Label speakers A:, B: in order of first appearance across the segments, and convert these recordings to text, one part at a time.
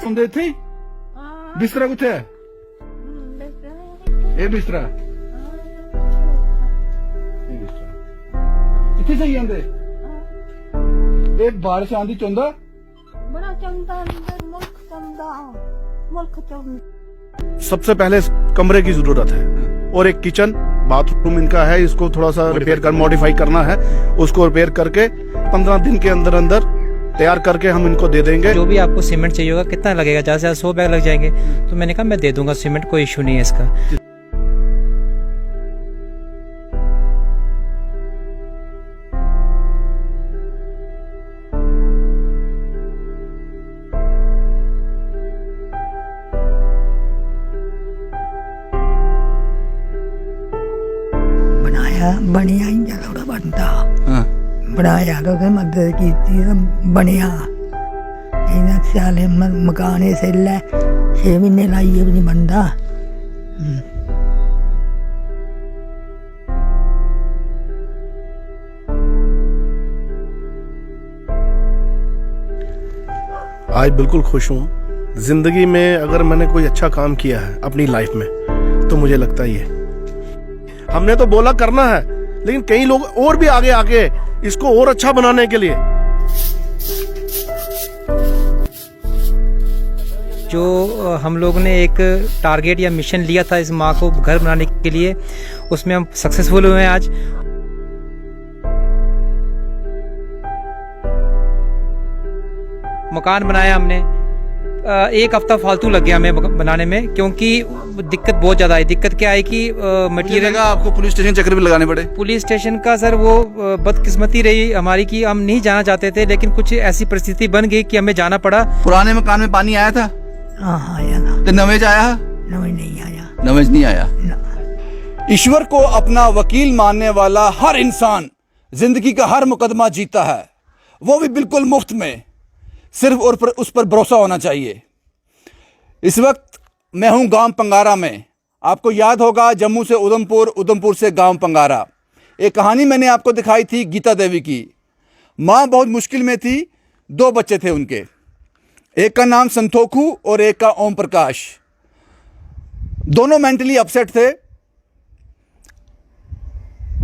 A: ਹੁੰਦੇ ਇੱਥੇ ਹੀ ਬਿਸਤਰਾ ਕਿੱਥੇ ਹੈ ਇਹ ਬਿਸਤਰਾ ਇੱਥੇ ਸਹੀ ਜਾਂਦੇ ਇਹ ਬਾਰਿਸ਼ ਆਂਦੀ ਚੁੰਦਾ
B: बड़ा चंदा मुल्क चंदा
C: सबसे पहले कमरे की जरूरत है और एक किचन बाथरूम इनका है, इसको थोड़ा सा रिपेयर कर मॉडिफाई करना है। उसको रिपेयर करके 15 दिन के अंदर अंदर तैयार करके हम इनको दे देंगे।
D: जो भी आपको सीमेंट चाहिए होगा, कितना लगेगा, ज़्यादा से ज़्यादा 100 बैग लग जाएंगे। तो मैंने कहा मैं दे दूंगा सीमेंट, कोई इशू नहीं है इसका।
B: ਬਣਿਆ ਹੀ ਥੋੜਾ ਬਣਦਾ ਬਣਾਇਆ ਕਿ ਮਦਦ ਕੀਤੀ ਤਾਂ ਬਣਿਆ ਇਹਨਾਂ ਸਾਲੇ ਮਕਾਨੇ ਸੇਲਾ 6 ਮਹੀਨੇ ਲਾਈਏ ਵੀ ਨਹੀਂ ਬਣਦਾ।
C: आज बिल्कुल खुश हूँ। जिंदगी में अगर मैंने कोई अच्छा काम किया है अपनी लाइफ में तो मुझे लगता ही है। हमने तो बोला करना है, लेकिन कई लोग और भी आगे आके इसको और अच्छा बनाने के लिए
D: जो हम लोग ने एक टारगेट या मिशन लिया था इस माँ को घर बनाने के लिए, उसमें हम सक्सेसफुल हुए हैं। आज मकान बनाया हमने, 1 हफ्ता फालतू लग गया हमें बनाने में, क्योंकि दिक्कत बहुत ज़्यादा आई। दिक्कत क्या है कि मटीरियल
A: आपको पुलिस स्टेशन चक्कर भी लगाने पड़े।
D: पुलिस स्टेशन का सर वो बदकिस्मती रही हमारी कि हम नहीं जाना चाहते थे, लेकिन कुछ ऐसी परिस्थिति बन गई कि हमें जाना पड़ा।
A: पुराने मकान में पानी आया था?
B: हाँ आया था।
A: तो नवेज आया?
B: नवेज नहीं आया।
A: नवेज नहीं आया। ईश्वर को अपना वकील मानने वाला हर इंसान जिंदगी का हर मुकदमा जीता है, वो भी बिल्कुल मुफ्त में। सिर्फ और उस पर भरोसा होना चाहिए। इस वक्त मैं हूं गांव पंगारा में। आपको याद होगा जम्मू से उधमपुर, उधमपुर से गांव पंगारा। एक कहानी मैंने आपको दिखाई थी गीता देवी की। माँ बहुत मुश्किल में थी, 2 बच्चे थे उनके, एक का नाम संतोखू और एक का ओम प्रकाश। दोनों मेंटली अपसेट थे।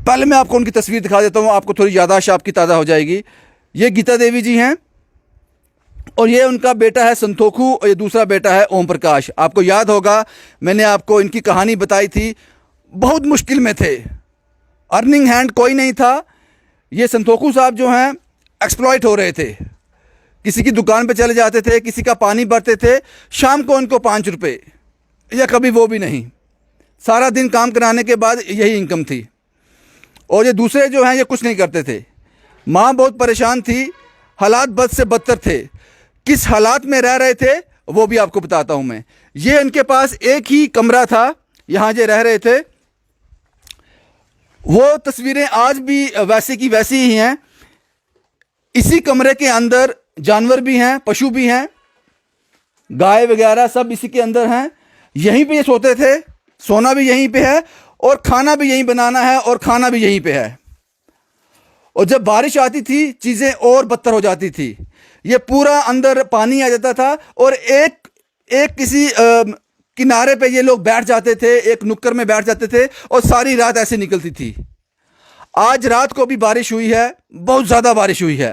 A: पहले मैं आपको उनकी तस्वीर दिखा देता हूँ, आपको थोड़ी याददाश्त आपकी ताज़ा हो जाएगी। ये गीता देवी जी हैं और ये उनका बेटा है संतोखू और ये दूसरा बेटा है ओम प्रकाश। आपको याद होगा मैंने आपको इनकी कहानी बताई थी। बहुत मुश्किल में थे, अर्निंग हैंड कोई नहीं था। ये संतोखू साहब जो हैं एक्सप्लॉइट हो रहे थे, किसी की दुकान पे चले जाते थे, किसी का पानी भरते थे, शाम को उनको 5 रुपये या कभी वो भी नहीं, सारा दिन काम कराने के बाद यही इनकम थी। और ये दूसरे जो हैं ये कुछ नहीं करते थे। माँ बहुत परेशान थी, हालात बद से बदतर थे। किस हालात में रह रहे थे वो भी आपको बताता हूँ मैं। ये इनके पास एक ही कमरा था, यहाँ जो रह रहे थे। वो तस्वीरें आज भी वैसे की वैसी ही हैं। इसी कमरे के अंदर जानवर भी हैं, पशु भी हैं, गाय वगैरह सब इसी के अंदर हैं। यहीं पे ये सोते थे, सोना भी यहीं पे है और खाना भी यहीं बनाना है और खाना भी यहीं पे है। और जब बारिश आती थी चीज़ें और बदतर हो जाती थी। ये पूरा अंदर पानी आ जाता था और एक किसी किनारे पे ये लोग बैठ जाते थे, एक नुक्कड़ में बैठ जाते थे और सारी रात ऐसे निकलती थी। आज रात को भी बारिश हुई है, बहुत ज़्यादा बारिश हुई है।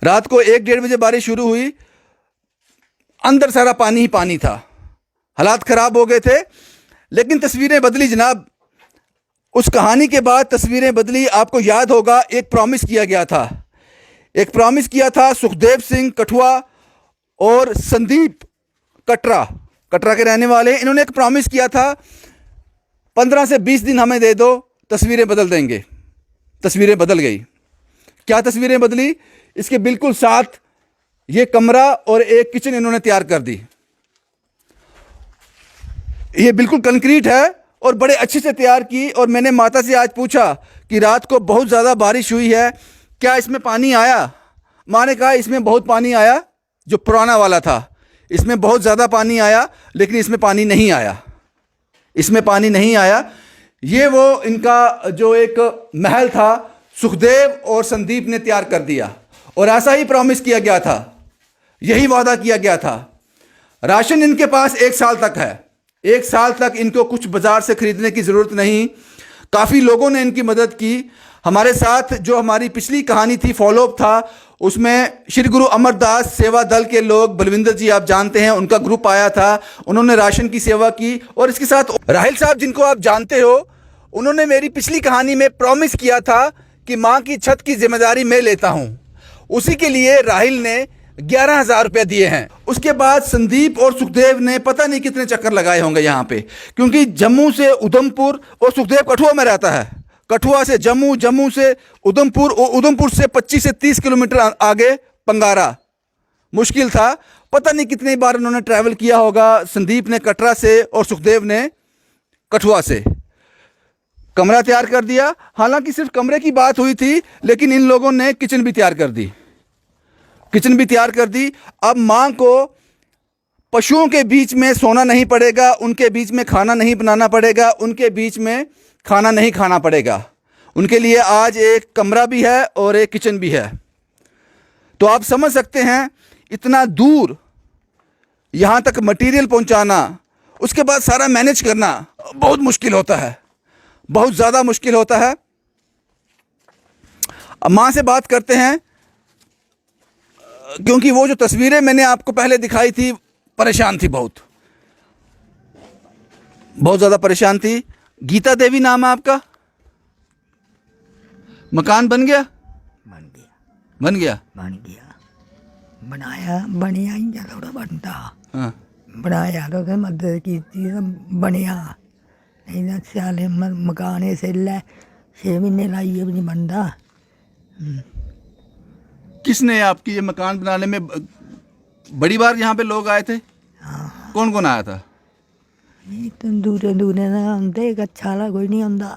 A: रात को 1-1:30 बजे बारिश शुरू हुई, अंदर सारा पानी ही पानी था, हालात ख़राब हो गए थे। लेकिन तस्वीरें बदली जनाब। उस कहानी के बाद तस्वीरें बदली। आपको याद होगा एक प्रॉमिस किया गया था, एक प्रॉमिस किया था सुखदेव सिंह कठुआ और संदीप कटरा के रहने वाले। इन्होंने एक प्रॉमिस किया था 15 से 20 दिन हमें दे दो, तस्वीरें बदल देंगे। तस्वीरें बदल गई। क्या तस्वीरें बदली? इसके बिल्कुल साथ ये कमरा और एक किचन इन्होंने तैयार कर दी। ये बिल्कुल कंक्रीट है और बड़े अच्छे से तैयार की। और मैंने माता से आज पूछा कि रात को बहुत ज़्यादा बारिश हुई है, क्या इसमें पानी आया? माँ ने कहा इसमें बहुत पानी आया, जो पुराना वाला था इसमें बहुत ज़्यादा पानी आया, लेकिन इसमें पानी नहीं आया, इसमें पानी नहीं आया। ये वो इनका जो एक महल था सुखदेव और संदीप ने तैयार कर दिया और ऐसा ही प्रॉमिस किया गया था, यही वादा किया गया था। राशन इनके पास 1 साल तक है। 1 साल तक इनको कुछ बाजार से खरीदने की ज़रूरत नहीं। काफ़ी लोगों ने इनकी मदद की। हमारे साथ जो हमारी पिछली कहानी थी, फॉलोअप था, उसमें श्री गुरु अमरदास सेवा दल के लोग, बलविंदर जी आप जानते हैं, उनका ग्रुप आया था। उन्होंने राशन की सेवा की। और इसके साथ राहिल साहब, जिनको आप जानते हो, उन्होंने मेरी पिछली कहानी में प्रॉमिस किया था कि माँ की छत की जिम्मेदारी मैं लेता हूँ। उसी के लिए राहिल ने 11,000 रुपये दिए हैं। उसके बाद संदीप और सुखदेव ने पता नहीं कितने चक्कर लगाए होंगे यहाँ पे, क्योंकि जम्मू से उधमपुर, और सुखदेव कठुआ में रहता है, कठुआ से जम्मू, जम्मू से उधमपुर, और उधमपुर से 25 से 30 किलोमीटर आगे पंगारा। मुश्किल था। पता नहीं कितनी बार उन्होंने ट्रैवल किया होगा। संदीप ने कटरा से और सुखदेव ने कठुआ से। कमरा तैयार कर दिया। हालांकि सिर्फ कमरे की बात हुई थी, लेकिन इन लोगों ने किचन भी तैयार कर दी। किचन भी तैयार कर दी। अब माँ को पशुओं के बीच में सोना नहीं पड़ेगा, उनके बीच में खाना नहीं बनाना पड़ेगा, उनके बीच में खाना नहीं खाना पड़ेगा। उनके लिए आज एक कमरा भी है और एक किचन भी है। तो आप समझ सकते हैं, इतना दूर यहाँ तक मटेरियल पहुँचाना, उसके बाद सारा मैनेज करना बहुत मुश्किल होता है, बहुत ज़्यादा मुश्किल होता है। अब माँ से बात करते हैं, क्योंकि वो जो तस्वीरें मैंने आपको पहले दिखाई थी, परेशान थी, बहुत ज़्यादा परेशान थी। गीता देवी नाम है आपका? मकान बन गया?
B: बन गया,
A: बन गया,
B: बन गया। बनाया, बनया ही जा थोड़ा बनता।
A: हाँ।
B: बनाया तो उसने मदद की थी, बनया नहीं ना। साले मकान ऐसे ले 6 महीने लाइए भी नहीं बनता।
A: किसने आपकी ये मकान बनाने में बड़ी बार यहाँ पे लोग आए थे?
B: हाँ,
A: कौन कौन आया था?
B: ये तो दूरे दूरे ना आंदे, अच्छा वाला कोई नहीं आंदा।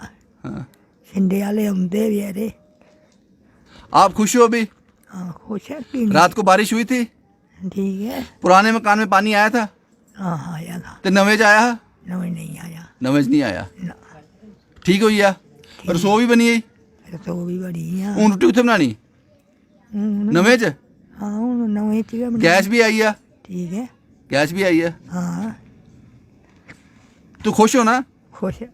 A: हाँ।
B: शिंदे वाले आंदे भी अरे।
A: आप खुश हो अभी?
B: हाँ, खुश है कि
A: रात को बारिश हुई थी?
B: ठीक है।
A: पुराने मकान में पानी आया था?
B: हाँ, आया था।
A: तो नवेज आया है?
B: नहीं आया
A: नवेज नहीं आया।
B: ना।
A: ठीक हुई है। रसोई भी बनी है?
B: तो भी बड़ी है।
A: ऊन रोटी उत्थे बनानी नवेज?
B: हाँ, नवे चीज़ बनी।
A: गैस भी आई है?
B: ठीक है।
A: गैस भी आई है।
B: हाँ,
A: तू खुश हो ना?
B: खुश है।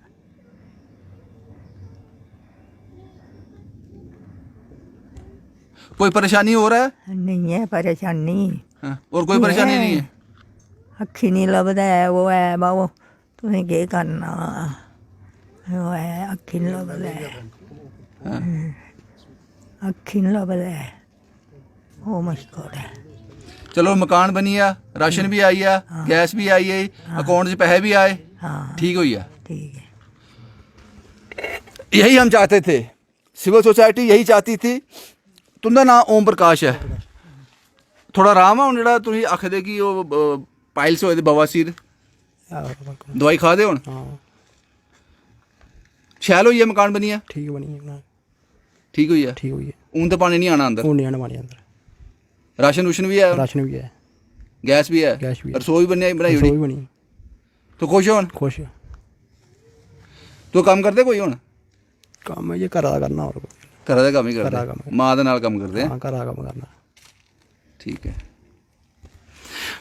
A: कोई परेशानी हो रहा है?
B: नहीं है परेशानी।
A: हाँ। और कोई परेशानी नहीं है?
B: अखी नहीं लभदा है, वो है बाबू, तुसें केह् करना, वो है अखी नहीं लभदा है। अखी नहीं लभदा है, वो मुश्किल है।
A: चलो मकान बनी है, राशन भी आई है, गैस भी आई है, अकाउंट से पैसे भी आए,
B: हाँ,
A: ठीक हुई है।
B: ठीक है।
A: यही हम चाहते थे, सिविल सोसाइटी यही चाहती थी। तुंदा नाम ओम प्रकाश है। थोड़ा आराम है हुण, जेह्ड़ा तुसीं आखदे कि ओह् पाइल्स होए दे, बवासीर, दवाई खा दे हुण? शैल होई है मकान बनिया?
C: ठीक बनी है,
A: ठीक हुई है।
C: ठीक हुई है।
A: हून तो पानी नहीं आना अंदर?
C: हून नहीं आना पानी अंदर।
A: राशन रूशन भी है?
C: राशन भी है,
A: गैस भी है,
C: गैस भी है।
A: रसोई बनाई
C: रसोई
A: हुई?
C: बनी।
A: तो खुश हो?
C: खुश है।
A: तो काम करते कोई हुण?
C: काम ये घरा दा करना, और कोई
A: घरा दा कम ही
C: घरा दा
A: करते,
C: कम्म।
A: मां दे नाल कम करते हैं।
C: हाँ, घरा दा कम्म करना।
A: ठीक है।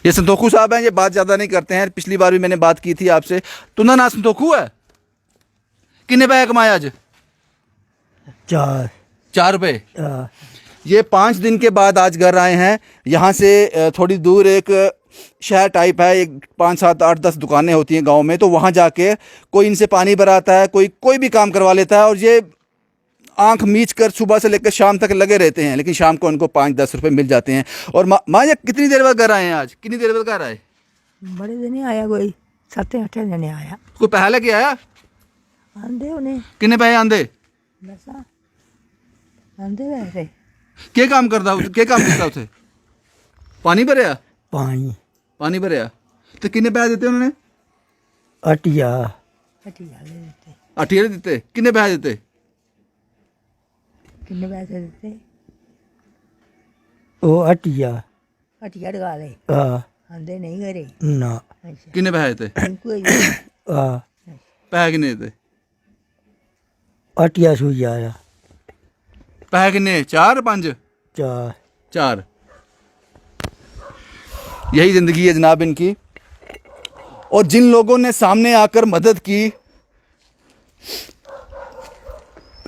A: ये संतोखू साहब हैं, ये बात ज़्यादा नहीं करते हैं। पिछली बार भी मैंने बात की थी आपसे। तुंदा नाम संतोखू है? किन्ने पैसे कमाए आज? 4 रुपये। ये 5 दिन के बाद आज घर आए हैं। यहाँ से थोड़ी दूर एक शहर टाइप है, एक 5, 7, 8, 10 दुकानें होती हैं गांव में, तो वहाँ जाके कोई इनसे पानी भराता है, कोई भी काम करवा लेता है। और ये आंख मीच कर सुबह से लेकर शाम तक लगे रहते हैं, लेकिन शाम को उनको 5-10 रुपए मिल जाते हैं। और माँ ये कितनी देर बाद घर आए हैं? आज कितनी देर बाद घर आए?
B: बड़े दिन आया, कोई 7-8 दिन आया।
A: कोई पैसा लेके आया?
B: आंदे उन्हें
A: किन्ने पैसे आंदे?
B: बस आंदे वैसे।
A: क्या काम करता क्या काम करता उसे? पानी भरया? पानी भरया। तो किन्ने पैसे देते उन्होंने?
B: अटिया ले देते।
A: 8 देते? किन्ने पैसे देते?
B: किन्ने पैसे देते? वो अटिया डगा ले। आंदे नहीं करे ना।
A: किन्ने पैसे देते?
B: कोई
A: पैसे किन्ने देते?
B: अटिया सुई आया।
A: पैसे किन्ने 4-5
B: चार
A: 4। यही ज़िंदगी है जनाब इनकी। और जिन लोगों ने सामने आकर मदद की,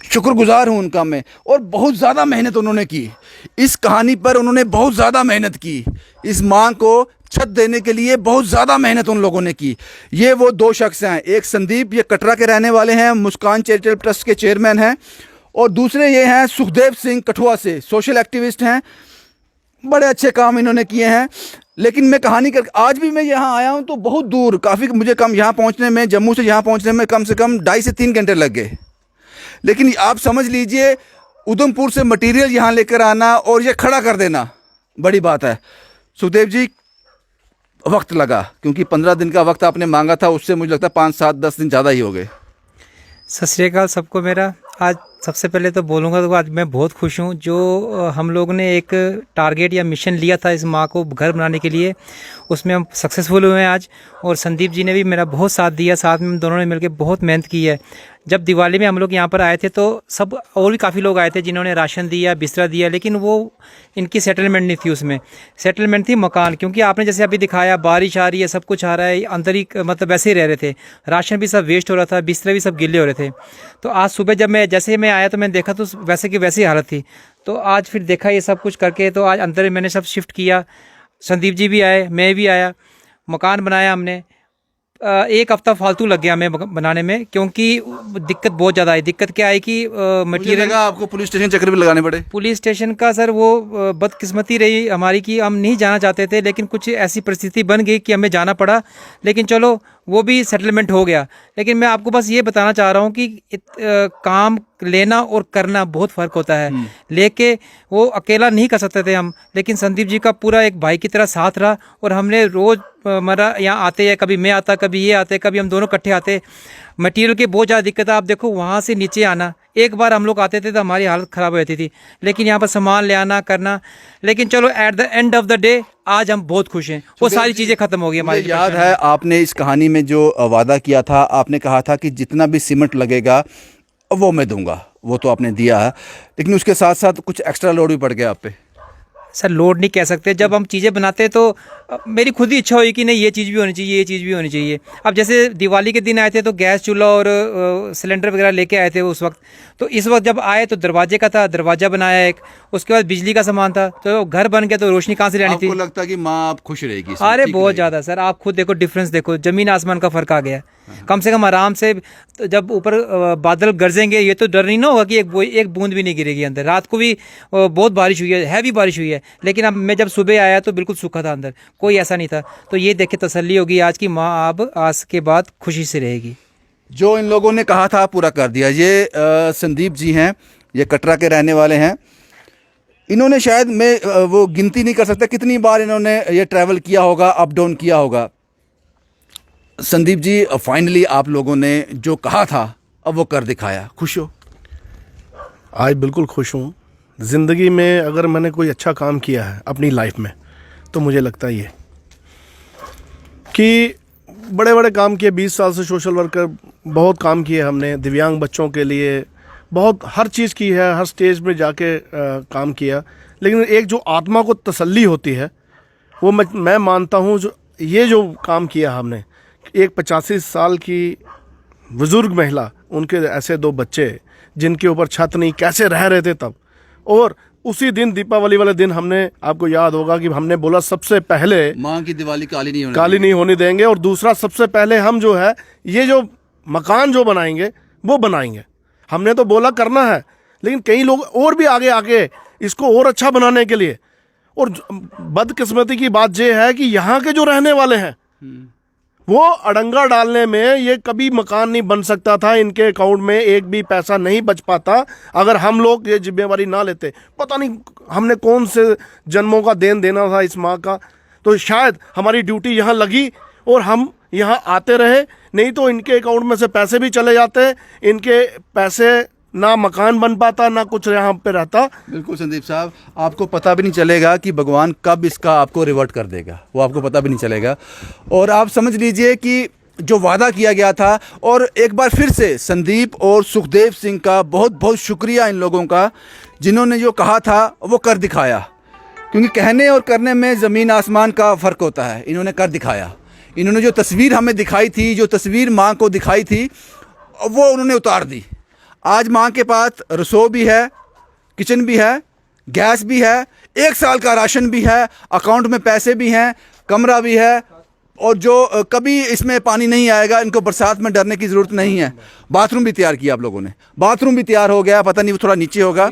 A: शुक्रगुजार हूं उनका मैं। और बहुत ज़्यादा मेहनत उन्होंने की इस कहानी पर, उन्होंने बहुत ज़्यादा मेहनत की इस माँ को छत देने के लिए, बहुत ज़्यादा मेहनत उन लोगों ने की। ये वो 2 शख्स हैं, एक संदीप, ये कटरा के रहने वाले हैं, मुस्कान चैरिटेबल ट्रस्ट के चेयरमैन हैं, और दूसरे ये हैं सुखदेव सिंह, कठुआ से सोशल एक्टिविस्ट हैं। बड़े अच्छे काम इन्होंने किए हैं। लेकिन मैं कहानी कर, आज भी मैं यहाँ आया हूँ तो बहुत दूर, काफ़ी मुझे कम यहाँ पहुँचने में, जम्मू से यहाँ पहुँचने में कम से कम 2.5 से 3 घंटे लग गए। लेकिन आप समझ लीजिए उधमपुर से मटेरियल यहाँ लेकर आना और ये खड़ा कर देना बड़ी बात है। सुखदेव जी, वक्त लगा, क्योंकि 15 दिन का वक्त आपने मांगा था, उससे मुझे लगता है 5, 7, 10 दिन ज़्यादा ही हो गए।
D: सत श्री अकाल सबको। मेरा आज सबसे पहले तो बोलूँगा तो आज मैं बहुत खुश हूँ जो हम लोग ने एक टारगेट या मिशन लिया था इस माँ को घर बनाने के लिए, उसमें हम सक्सेसफुल हुए हैं आज। और संदीप जी ने भी मेरा बहुत साथ दिया, साथ में हम दोनों ने मिलकर बहुत मेहनत की है। जब दिवाली में हम लोग यहाँ पर आए थे तो सब और भी काफ़ी लोग आए थे जिन्होंने राशन दिया, बिस्तरा दिया, लेकिन वो इनकी सेटलमेंट नहीं थी, उसमें सेटलमेंट थी मकान। क्योंकि आपने जैसे अभी दिखाया बारिश आ रही है, सब कुछ आ रहा है, अंदर ही मतलब वैसे ही रह रहे थे, राशन भी सब वेस्ट हो रहा था, बिस्तरे भी सब गिले हो रहे थे। तो आज सुबह जब मैं आया तो मैंने देखा तो वैसे की वैसी हालत थी। तो आज फिर देखा ये सब कुछ करके, तो आज अंदर मैंने सब शिफ्ट किया। संदीप जी भी आए, मैं भी आया, मकान बनाया हमने। 1 हफ्ता फालतू लग गया हमें बनाने में, क्योंकि दिक्कत बहुत ज़्यादा आई। दिक्कत क्या आई कि
A: मुझे लगा आपको पुलिस स्टेशन चक्कर भी लगाने पड़े।
D: पुलिस स्टेशन का सर वो बदकिस्मती रही हमारी कि हम नहीं जाना चाहते थे, लेकिन कुछ ऐसी परिस्थिति बन गई कि हमें जाना पड़ा। लेकिन चलो वो भी सेटलमेंट हो गया। लेकिन मैं आपको बस ये बताना चाह रहा हूँ कि काम लेना और करना बहुत फ़र्क होता है। लेके वो अकेला नहीं कर सकते थे हम, लेकिन संदीप जी का पूरा एक भाई की तरह साथ रहा। और हमने रोज़ हमारा यहाँ आते हैं, कभी मैं आता, कभी ये आते, कभी हम दोनों इकट्ठे आते। मटेरियल की बहुत ज़्यादा दिक्कत है। आप देखो वहाँ से नीचे आना, एक बार हम लोग आते थे तो हमारी हालत ख़राब हो जाती थी, लेकिन यहाँ पर सामान ले आना करना। लेकिन चलो at the end of the day आज हम बहुत खुश हैं, वो सारी चीज़ें ख़त्म हो गई हमारी।
A: याद है आपने इस कहानी में जो वादा किया था, आपने कहा था कि जितना भी सीमेंट लगेगा वो मैं दूंगा, वो तो आपने दिया है, लेकिन उसके साथ साथ कुछ एक्स्ट्रा लोड भी पड़ गया आप पे।
D: सर लोड नहीं कह सकते, जब हम चीज़ें बनाते तो मेरी खुद ही इच्छा हुई कि नहीं ये चीज़ भी होनी चाहिए, ये चीज़ भी होनी चाहिए। अब जैसे दिवाली के दिन आए थे तो गैस चूल्हा और सिलेंडर वगैरह लेके आए थे उस वक्त। तो इस वक्त जब आए तो दरवाजे का था, दरवाज़ा बनाया एक, उसके बाद बिजली का सामान था, तो घर बन गया तो रोशनी कहाँ से लानी थी।
A: आपको लगता है कि माँ आप खुश रहेगी?
D: अरे बहुत ज़्यादा सर, आप खुद देखो डिफरेंस देखो, ज़मीन आसमान का फ़र्क आ गया। कम से कम आराम से जब ऊपर बादल गरजेंगे ये तो डर नहीं ना होगा कि एक बूंद भी नहीं गिरेगी अंदर। रात को भी बहुत बारिश हुई है, हैवी बारिश हुई है, लेकिन अब मैं जब सुबह आया तो बिल्कुल सूखा था अंदर, कोई ऐसा नहीं था। तो ये देख के तसल्ली होगी आज की माँ अब आज के बाद खुशी से रहेगी।
A: जो इन लोगों ने कहा था पूरा कर दिया। ये संदीप जी हैं, ये कटरा के रहने वाले हैं। इन्होंने शायद मैं वो गिनती नहीं कर सकता कितनी बार इन्होंने ये ट्रैवल किया होगा, अप डाउन किया होगा। संदीप जी, फाइनली आप लोगों ने जो कहा था अब वो कर दिखाया, खुश हो?
C: आज बिल्कुल खुश हूँ। ज़िंदगी में अगर मैंने कोई अच्छा काम किया है अपनी लाइफ में तो मुझे लगता ही है कि बड़े बड़े काम किए। 20 साल से सोशल वर्कर, बहुत काम किए हमने दिव्यांग बच्चों के लिए, बहुत हर चीज़ की है, हर स्टेज में जाके काम किया। लेकिन एक जो आत्मा को तसल्ली होती है वो मैं मानता हूँ, जो काम किया हमने, एक 85 साल की बुज़ुर्ग महिला, उनके ऐसे 2 बच्चे जिनके ऊपर छत नहीं, कैसे रह रहे थे तब। और उसी दिन दीपावली वाले दिन हमने, आपको याद होगा कि हमने बोला सबसे पहले
A: माँ की दिवाली काली नहीं
C: होने देंगे, और दूसरा सबसे पहले हम जो है ये जो मकान जो बनाएंगे वो बनाएंगे। हमने तो बोला करना है, लेकिन कई लोग और भी आगे आगे इसको और अच्छा बनाने के लिए। और बदकिस्मती की बात यह है कि यहाँ के जो रहने वाले हैं वो अड़ंगा डालने में ये कभी मकान नहीं बन सकता था, इनके अकाउंट में एक भी पैसा नहीं बच पाता अगर हम लोग ये जिम्मेवारी ना लेते। पता नहीं हमने कौन से जन्मों का देन देना था इस माँ का। तो शायद हमारी ड्यूटी यहाँ लगी और हम यहाँ आते रहे, नहीं तो इनके अकाउंट में से पैसे भी चले जाते, इनके पैसे ना मकान बन पाता ना कुछ यहाँ पे रहता।
A: बिल्कुल संदीप साहब, आपको पता भी नहीं चलेगा कि भगवान कब इसका आपको रिवर्ट कर देगा, वो आपको पता भी नहीं चलेगा। और आप समझ लीजिए कि जो वादा किया गया था, और एक बार फिर से संदीप और सुखदेव सिंह का बहुत बहुत शुक्रिया इन लोगों का जिन्होंने जो कहा था वो कर दिखाया, क्योंकि कहने और करने में ज़मीन आसमान का फ़र्क होता है। इन्होंने कर दिखाया। इन्होंने जो तस्वीर हमें दिखाई थी, जो तस्वीर माँ को दिखाई थी, वो उन्होंने उतार दी। आज माँ के पास रसोई भी है, किचन भी है, गैस भी है, 1 साल का राशन भी है, अकाउंट में पैसे भी हैं, कमरा भी है, और जो कभी इसमें पानी नहीं आएगा, इनको बरसात में डरने की ज़रूरत नहीं है। बाथरूम भी तैयार किया आप लोगों ने, बाथरूम भी तैयार हो गया, पता नहीं वो थोड़ा नीचे होगा।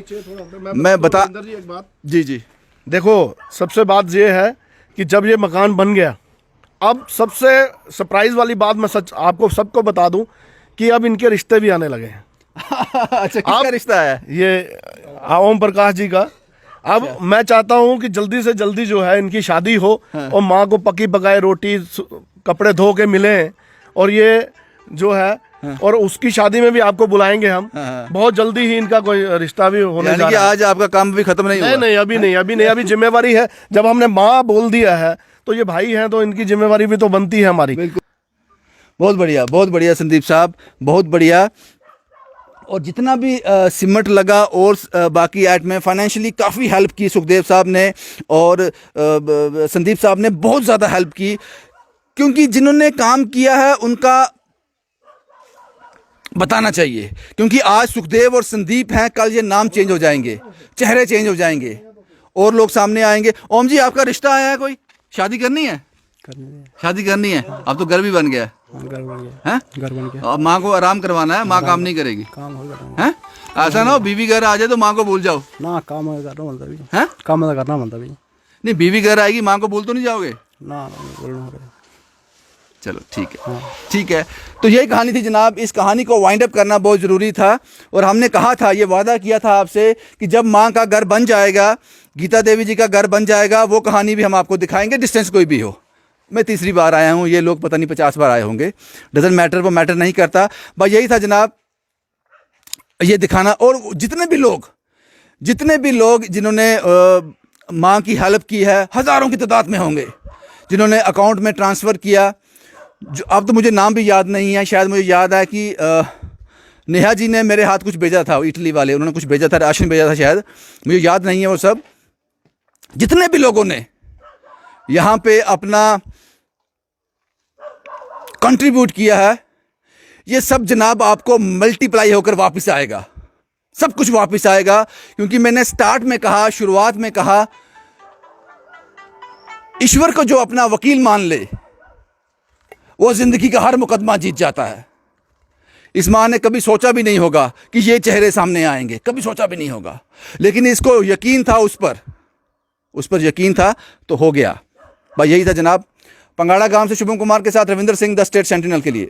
A: मैं बता
C: एक बात,
A: जी जी
C: देखो सबसे बात ये है कि जब ये मकान बन गया, अब सबसे सरप्राइज वाली बात मैं सच आपको सबको बता दूं कि अब इनके रिश्ते भी आने लगे हैं।
A: अच्छा, किसका रिश्ता है?
C: ये ओम प्रकाश जी का। अब मैं चाहता हूं कि जल्दी से जल्दी जो है इनकी शादी हो और माँ को पकी पकाए रोटी कपड़े धो के मिले, और ये जो है और उसकी शादी में भी आपको बुलाएंगे हम। बहुत जल्दी ही इनका कोई रिश्ता भी होने जा
A: यानी कि
C: रहा है।
A: आज आपका काम भी खत्म नहीं हुआ?
C: नहीं, अभी नहीं, अभी जिम्मेवारी है। जब हमने माँ बोल दिया है तो ये भाई हैं, तो इनकी जिम्मेवारी भी तो बनती है हमारी।
A: बहुत बढ़िया संदीप साहब, बहुत बढ़िया। और जितना भी सिमट लगा और बाकी ऐड में फाइनेंशियली काफ़ी हेल्प की सुखदेव साहब ने, और संदीप साहब ने बहुत ज़्यादा हेल्प की, क्योंकि जिन्होंने काम किया है उनका बताना चाहिए। क्योंकि आज सुखदेव और संदीप हैं, कल ये नाम चेंज हो जाएंगे, चेहरे चेंज हो जाएंगे और लोग सामने आएंगे। ओम जी, आपका रिश्ता आया है? कोई शादी करनी है? शादी करनी है। अब तो घर भी बन गया है, घर बन गया। अब माँ को आराम करवाना है, माँ काम नहीं करेगी। हैं? ऐसा ना हो बीवी घर आ जाए तो माँ को भूल जाओ
E: ना। काम करना बनता भी
A: हैं?
E: काम करना बनता भी
A: नहीं, बीवी घर आएगी, माँ को भूल तो नहीं जाओगे?
E: ना, बोलना।
A: चलो ठीक है, ठीक है। तो यही कहानी थी जनाब। इस कहानी को वाइंड अप करना बहुत ज़रूरी था, और हमने कहा था, ये वादा किया था आपसे कि जब माँ का घर बन जाएगा, गीता देवी जी का घर बन जाएगा, वो कहानी भी हम आपको दिखाएंगे, डिस्टेंस कोई भी हो। मैं तीसरी बार आया हूँ, ये लोग पता नहीं 50 बार आए होंगे, डजंट मैटर, वो मैटर नहीं करता। बस यही था जनाब, ये दिखाना। और जितने भी लोग जिन्होंने माँ की हेल्प की है, हज़ारों की तादाद में होंगे, जिन्होंने अकाउंट में ट्रांसफ़र किया, जो अब तो मुझे नाम भी याद नहीं है। शायद मुझे याद है कि नेहा जी ने मेरे हाथ कुछ भेजा था, इटली वाले, उन्होंने कुछ भेजा था, राशन भेजा था शायद, मुझे याद नहीं है वो सब। जितने भी लोगों ने यहाँ पे अपना कंट्रीब्यूट किया है, ये सब जनाब आपको मल्टीप्लाई होकर वापस आएगा, सब कुछ वापस आएगा। क्योंकि मैंने स्टार्ट में कहा, शुरुआत में कहा, ईश्वर को जो अपना वकील मान ले, वो जिंदगी का हर मुकदमा जीत जाता है। इस माँ ने कभी सोचा भी नहीं होगा कि ये चेहरे सामने आएंगे, कभी सोचा भी नहीं होगा, लेकिन इसको यकीन था, उस पर यकीन था, तो हो गया। भाई यही था जनाब। पंगाड़ा गांव से शुभम कुमार के साथ Ravinder Singh, the state sentinel के लिए।